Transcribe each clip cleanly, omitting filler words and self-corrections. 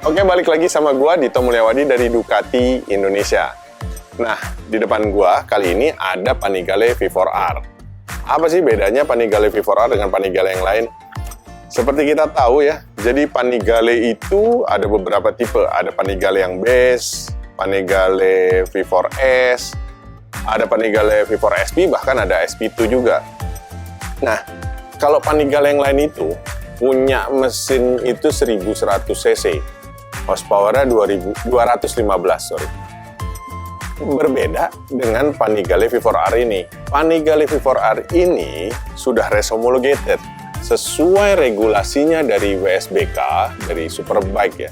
Oke, balik lagi sama gua Dito Mulyawadi dari Ducati Indonesia. Nah, di depan gua kali ini ada Panigale V4R. Apa sih bedanya Panigale V4R dengan Panigale yang lain? Seperti kita tahu ya, jadi Panigale itu ada beberapa tipe. Ada Panigale yang base, Panigale V4S, ada Panigale V4SP, bahkan ada SP2 juga. Nah, kalau Panigale yang lain itu punya mesin itu 1100 cc. Horsepower-nya 215, sorry. Berbeda dengan Panigale V4R ini. Panigale V4R ini sudah race homologated sesuai regulasinya dari WSBK, dari Superbike ya.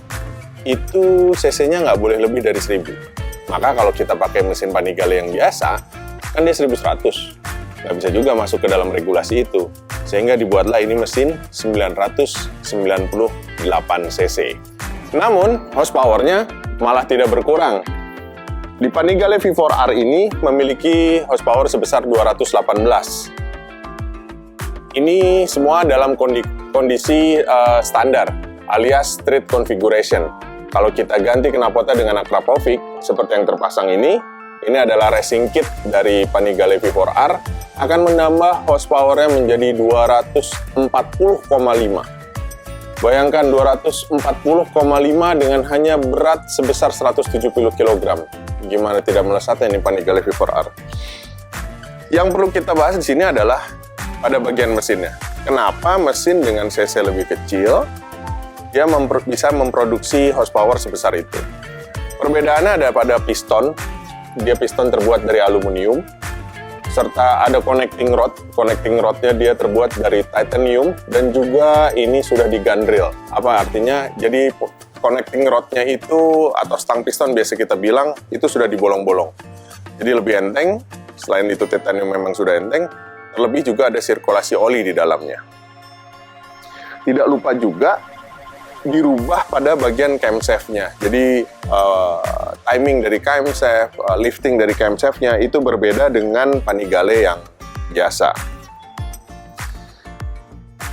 Itu cc-nya nggak boleh lebih dari 1000. Maka kalau kita pakai mesin Panigale yang biasa, kan dia 1100. Nggak bisa juga masuk ke dalam regulasi itu. Sehingga dibuatlah ini mesin 998 cc. Namun, horsepower-nya malah tidak berkurang. Di Panigale V4R ini memiliki horsepower sebesar 218. Ini semua dalam kondisi standar, alias street configuration. Kalau kita ganti knalpotnya dengan Akrapovic, seperti yang terpasang ini adalah racing kit dari Panigale V4R, akan menambah horsepower-nya menjadi 240,5. Bayangkan 240,5 dengan hanya berat sebesar 170 kg. Gimana tidak melesatnya ini Panigale V4R? Yang perlu kita bahas di sini adalah pada bagian mesinnya. Kenapa mesin dengan cc lebih kecil dia bisa memproduksi horsepower sebesar itu? Perbedaannya ada pada piston. Dia piston terbuat dari aluminium, serta ada connecting rod. Connecting rodnya dia terbuat dari titanium, dan juga ini sudah di gunrill. Apa artinya? Jadi connecting rodnya itu, atau stang piston biasa kita bilang, itu sudah dibolong-bolong. Jadi lebih enteng. Selain itu titanium memang sudah enteng, terlebih juga ada sirkulasi oli di dalamnya. Tidak lupa juga dirubah pada bagian camshaft-nya. Jadi timing dari camshaft, lifting dari camshaft-nya itu berbeda dengan Panigale yang biasa.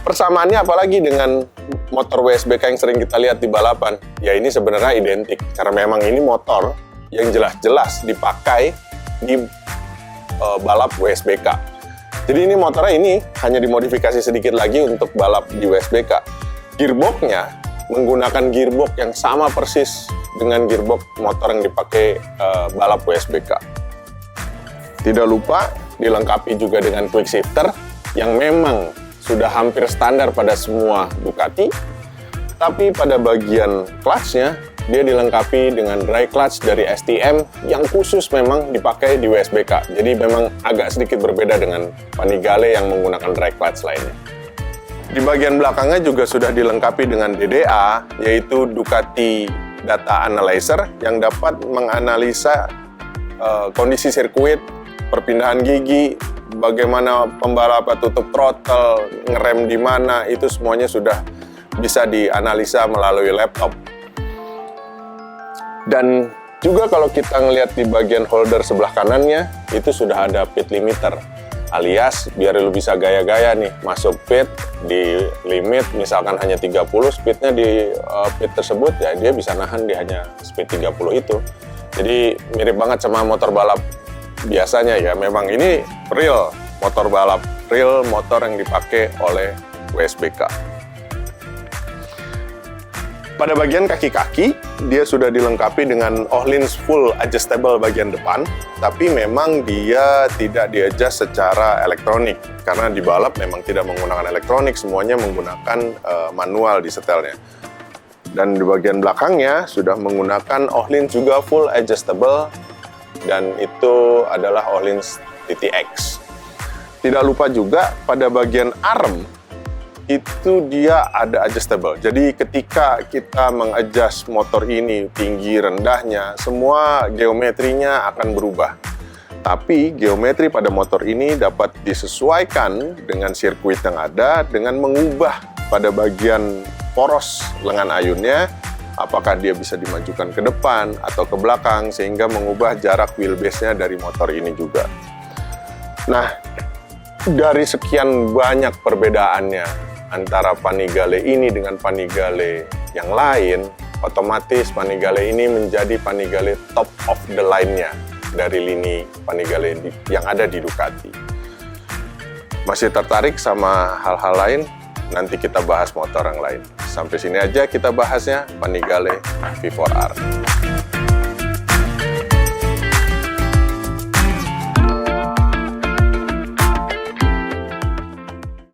Persamaannya apalagi dengan motor WSBK yang sering kita lihat di balapan? Ya ini sebenarnya identik, karena memang ini motor yang jelas-jelas dipakai di balap WSBK. Jadi ini motornya ini hanya dimodifikasi sedikit lagi untuk balap di WSBK. Gearbox-nya menggunakan gearbox yang sama persis dengan gearbox motor yang dipakai balap WSBK. Tidak lupa dilengkapi juga dengan quick shifter yang memang sudah hampir standar pada semua Ducati. Tapi pada bagian clutch-nya dia dilengkapi dengan dry clutch dari STM yang khusus memang dipakai di WSBK. Jadi memang agak sedikit berbeda dengan Panigale yang menggunakan dry clutch lainnya. Di bagian belakangnya juga sudah dilengkapi dengan DDA, yaitu Ducati Data Analyzer yang dapat menganalisa kondisi sirkuit, perpindahan gigi, bagaimana pembalap tutup throttle, ngerem di mana, itu semuanya sudah bisa dianalisa melalui laptop. Dan juga kalau kita ngelihat di bagian holder sebelah kanannya, itu sudah ada pit limiter. Alias biar lu bisa gaya-gaya nih, masuk pit di limit misalkan hanya 30, speednya di pit tersebut ya dia bisa nahan di hanya speed 30 itu. Jadi mirip banget sama motor balap biasanya ya, memang ini real motor balap, real motor yang dipakai oleh WSBK. Pada bagian kaki-kaki, dia sudah dilengkapi dengan Öhlins full adjustable bagian depan, tapi memang dia tidak di-adjust secara elektronik, karena di balap memang tidak menggunakan elektronik, semuanya menggunakan manual di setelnya. Dan di bagian belakangnya sudah menggunakan Öhlins juga full adjustable, dan itu adalah Öhlins TTX. Tidak lupa juga pada bagian arm, itu dia ada adjustable. Jadi ketika kita mengadjust motor ini tinggi rendahnya, semua geometrinya akan berubah. Tapi geometri pada motor ini dapat disesuaikan dengan sirkuit yang ada dengan mengubah pada bagian poros lengan ayunnya, apakah dia bisa dimajukan ke depan atau ke belakang sehingga mengubah jarak wheelbase-nya dari motor ini juga. Nah, dari sekian banyak perbedaannya antara Panigale ini dengan Panigale yang lain, otomatis Panigale ini menjadi Panigale top of the line-nya dari lini Panigale yang ada di Ducati. Masih tertarik sama hal-hal lain? Nanti kita bahas motor yang lain. Sampai sini aja kita bahasnya Panigale V4R.